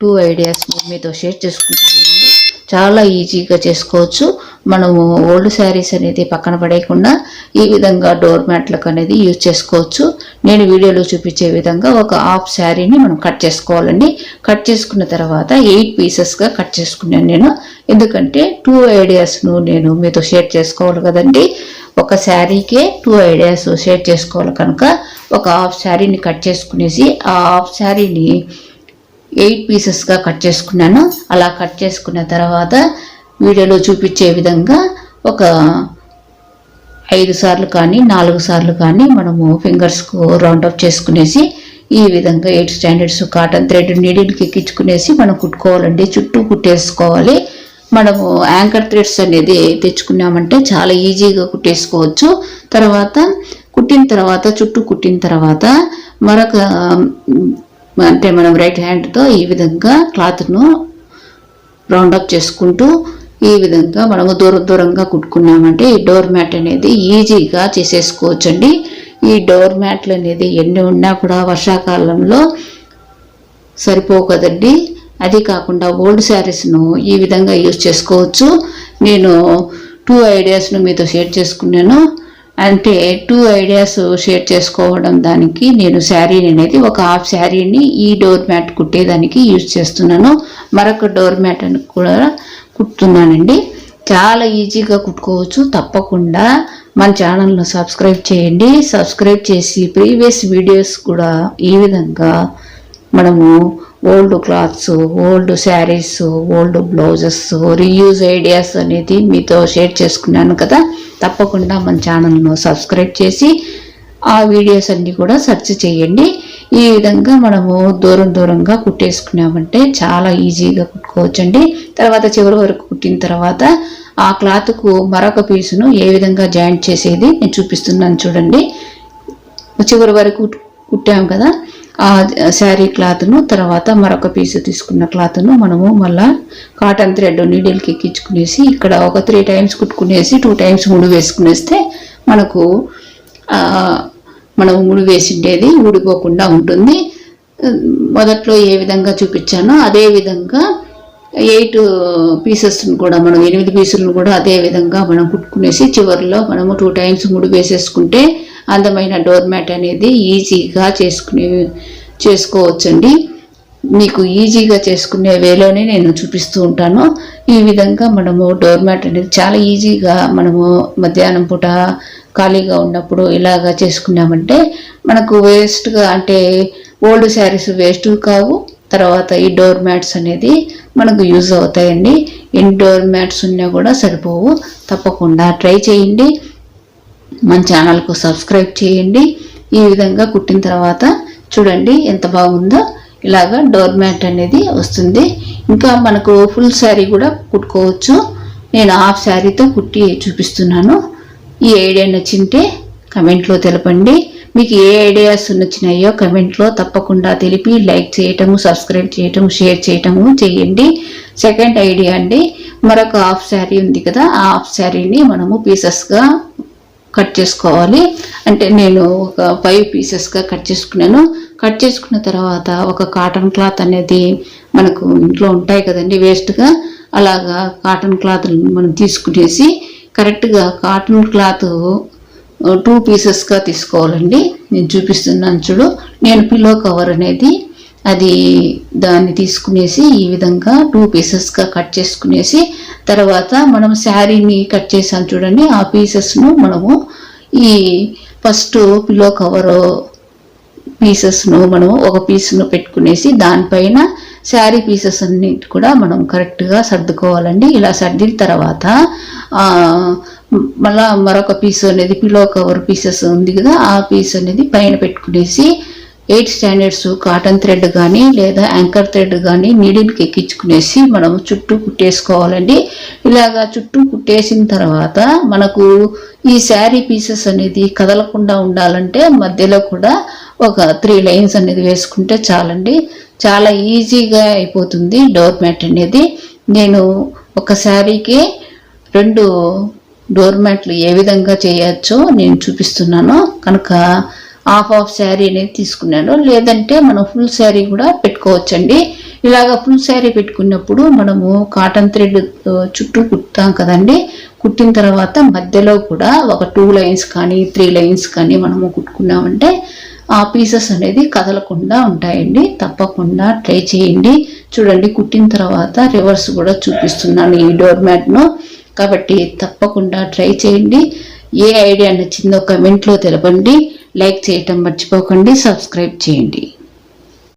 2 ideas మీతో share చేసుకుంటున్నానండి. చాలా ఈజీగా చేసుకోవచ్చు. మనము ఓల్డ్ శారీస్ అనేది పక్కన పడేయకుండా ఈ విధంగా డోర్ మ్యాట్లకు అనేది యూజ్ చేసుకోవచ్చు. నేను వీడియోలో చూపించే విధంగా ఒక హాఫ్ శారీని మనం కట్ చేసుకోవాలండి. కట్ చేసుకున్న తర్వాత 8 పీసెస్గా కట్ చేసుకున్నాను నేను. ఎందుకంటే 2 ఐడియాస్ను నేను మీతో షేర్ చేసుకోవాలి కదండి. ఒక శారీకే 2 ఐడియాస్ షేర్ చేసుకోవాలి కనుక ఒక హాఫ్ శారీని కట్ చేసుకునేసి ఆ హాఫ్ శారీని 8 పీసెస్గా కట్ చేసుకున్నాను. అలా కట్ చేసుకున్న తర్వాత వీడియోలో చూపించే విధంగా ఒక 5 సార్లు కానీ 4 సార్లు కానీ మనము ఫింగర్స్కు రౌండప్ చేసుకునేసి ఈ విధంగా 8 స్టాండర్డ్స్ కాటన్ థ్రెడ్ నీడిల్కి ఎక్కించుకునేసి మనం కుట్టుకోవాలండి. చుట్టూ కుట్టేసుకోవాలి. మనము యాంకర్ థ్రెడ్స్ అనేది తెచ్చుకున్నామంటే చాలా ఈజీగా కుట్టేసుకోవచ్చు. తర్వాత కుట్టిన తర్వాత చుట్టూ కుట్టిన తర్వాత మరొక అంటే మనం రైట్ హ్యాండ్తో ఈ విధంగా క్లాత్ను రౌండప్ చేసుకుంటూ ఈ విధంగా మనము దూరంగా కుట్టుకున్నామంటే ఈ డోర్ మ్యాట్ అనేది ఈజీగా చేసేసుకోవచ్చండి. ఈ డోర్ మ్యాట్లు అనేది ఎన్ని ఉన్నా కూడా వర్షాకాలంలో సరిపోవు కదండి. అది కాకుండా ఓల్డ్ శారీస్ను ఈ విధంగా యూజ్ చేసుకోవచ్చు. నేను 2 ఐడియాస్ను మీతో షేర్ చేసుకున్నాను. అంటే 2 ఐడియాస్ షేర్ చేసుకోవడం దానికి నేను శారీని అనేది ఒక హాఫ్ శారీని ఈ డోర్ మ్యాట్ కుట్టేదానికి యూజ్ చేస్తున్నాను. మరొక డోర్ మ్యాట్ అని కూడా కుట్టుతున్నానండి. చాలా ఈజీగా కుట్టుకోవచ్చు. తప్పకుండా మన ఛానల్ను సబ్స్క్రైబ్ చేయండి. సబ్స్క్రైబ్ చేసి ప్రీవియస్ వీడియోస్ కూడా ఈ విధంగా మనము old clothes, old saris, old blouses, reuse ideas అనేది మీతో షేర్ చేసుకున్నాను కదా. తప్పకుండా మన ఛానల్ను సబ్స్క్రైబ్ చేసి ఆ వీడియోస్ అన్నీ కూడా సెర్చ్ చేయండి. ఈ విధంగా మనము దూరంగా కుట్టేసుకున్నామంటే చాలా ఈజీగా కుట్టుకోవచ్చండి. తర్వాత చివరి వరకు కుట్టిన తర్వాత ఆ క్లాత్కు మరొక పీసును ఏ విధంగా జాయింట్ చేసేది నేను చూపిస్తున్నాను చూడండి. చివరి వరకు కుట్టాము కదా ఆ శారీ క్లాత్ను, తర్వాత మరొక పీసు తీసుకున్న క్లాత్ను మనము మళ్ళా కాటన్ థ్రెడ్ నీడిల్కి ఎక్కించుకునేసి ఇక్కడ ఒక 3 టైమ్స్ కుట్టుకునేసి 2 టైమ్స్ ముడి వేసుకునేస్తే మనకు మనం ముడి వేసిండేది ఊడిపోకుండా ఉంటుంది. మొదట్లో ఏ విధంగా చూపించానో అదే విధంగా 8 పీసెస్ను కూడా మనం 8 పీసులను కూడా అదే విధంగా మనం కుట్టుకునేసి చివరిలో మనము 2 టైమ్స్ ముడి వేసేసుకుంటే అందమైన డోర్ మ్యాట్ అనేది ఈజీగా చేసుకోవచ్చండి. మీకు ఈజీగా చేసుకునే వేలోనే నేను చూపిస్తూ ఉంటాను. ఈ విధంగా మనము డోర్ మ్యాట్ అనేది చాలా ఈజీగా మనము మధ్యాహ్నం పూట ఖాళీగా ఉన్నప్పుడు ఇలాగా చేసుకున్నామంటే మనకు వేస్ట్గా అంటే ఓల్డ్ శారీస్ వేస్ట్ కావు. తర్వాత ఈ డోర్ మ్యాట్స్ అనేది మనకు యూజ్ అవుతాయండి. ఎన్ని డోర్ మ్యాట్స్ ఉన్నా కూడా సరిపోవు. తప్పకుండా ట్రై చేయండి. మన ఛానల్కు సబ్స్క్రైబ్ చేయండి. ఈ విధంగా కుట్టిన తర్వాత చూడండి ఎంత బాగుందో. ఇలాగా డోర్ మ్యాట్ అనేది వస్తుంది. ఇంకా మనకు ఫుల్ శారీ కూడా కుట్టుకోవచ్చు. నేను హాఫ్ శారీతో కుట్టి చూపిస్తున్నాను. ఈ ఐడియా నచ్చింటే కమెంట్లో తెలపండి. మీకు ఏ ఐడియాస్ నచ్చినాయో కమెంట్లో తప్పకుండా తెలిపి లైక్ చేయటము, సబ్స్క్రైబ్ చేయటము, షేర్ చేయటము చేయండి. సెకండ్ ఐడియా అండి, మరొక హాఫ్ శారీ ఉంది కదా, ఆ హాఫ్ శారీని మనము పీసెస్గా కట్ చేసుకోవాలి. అంటే నేను ఒక 5 పీసెస్గా కట్ చేసుకున్నాను. కట్ చేసుకున్న తర్వాత ఒక కాటన్ క్లాత్ అనేది మనకు ఇంట్లో ఉంటాయి కదండి వేస్ట్గా, అలాగా కాటన్ క్లాత్ మనం తీసుకునేసి కరెక్ట్గా కాటన్ క్లాత్ 2 పీసెస్గా తీసుకోవాలండి. నేను చూపిస్తున్నాను చూడు. నేను పిల్లో కవర్ అనేది దాన్ని తీసుకునేసి ఈ విధంగా 2 పీసెస్గా కట్ చేసుకునేసి తర్వాత మనం శారీని కట్ చేసాం చూడండి. ఆ పీసెస్ను మనము ఈ ఫస్ట్ పిల్లో కవర్ పీసెస్ను మనము ఒక పీస్ను పెట్టుకునేసి దానిపైన శారీ పీసెస్ అన్నిటి కూడా మనం కరెక్ట్గా సర్దుకోవాలండి. ఇలా సర్దిన తర్వాత మళ్ళా మరొక పీస్ అనేది పిల్లో కవర్ పీసెస్ ఉంది కదా, ఆ పీస్ అనేది పైన పెట్టుకునేసి 8 స్టాండర్డ్స్ కాటన్ థ్రెడ్ కానీ లేదా యాంకర్ థ్రెడ్ కానీ నీడిల్కి ఎక్కించుకునేసి మనం చుట్టూ కుట్టేసుకోవాలండి. ఇలాగా చుట్టూ కుట్టేసిన తర్వాత మనకు ఈ శారీ పీసెస్ అనేది కదలకుండా ఉండాలంటే మధ్యలో కూడా ఒక 3 లైన్స్ అనేది వేసుకుంటే చాలండి. చాలా ఈజీగా అయిపోతుంది డోర్ మ్యాట్ అనేది. నేను ఒక శారీకి 2 డోర్ మ్యాట్లు ఏ విధంగా చేయొచ్చో నేను చూపిస్తున్నాను కనుక హాఫ్ శారీ అనేది తీసుకున్నాను. లేదంటే మనం ఫుల్ శారీ కూడా పెట్టుకోవచ్చండి. ఇలాగ ఫుల్ శారీ పెట్టుకున్నప్పుడు మనము కాటన్ థ్రెడ్ చుట్టూ కుడతాం కదండి. కుట్టిన తర్వాత మధ్యలో కూడా ఒక 2 లైన్స్ కానీ 3 లైన్స్ కానీ మనము కుట్టుకున్నామంటే ఆ పీసెస్ అనేది కదలకుండా ఉంటాయండి. తప్పకుండా ట్రై చేయండి. చూడండి, కుట్టిన తర్వాత రివర్స్ కూడా చూపిస్తున్నాను ఈ డోర్ మ్యాట్ను. కాబట్టి తప్పకుండా ట్రై చేయండి. ఏ ఐడియా నచ్చిందో కమెంట్లో తెలపండి. లైక్ చేయటం మర్చిపోకండి. సబ్స్క్రైబ్ చేయండి.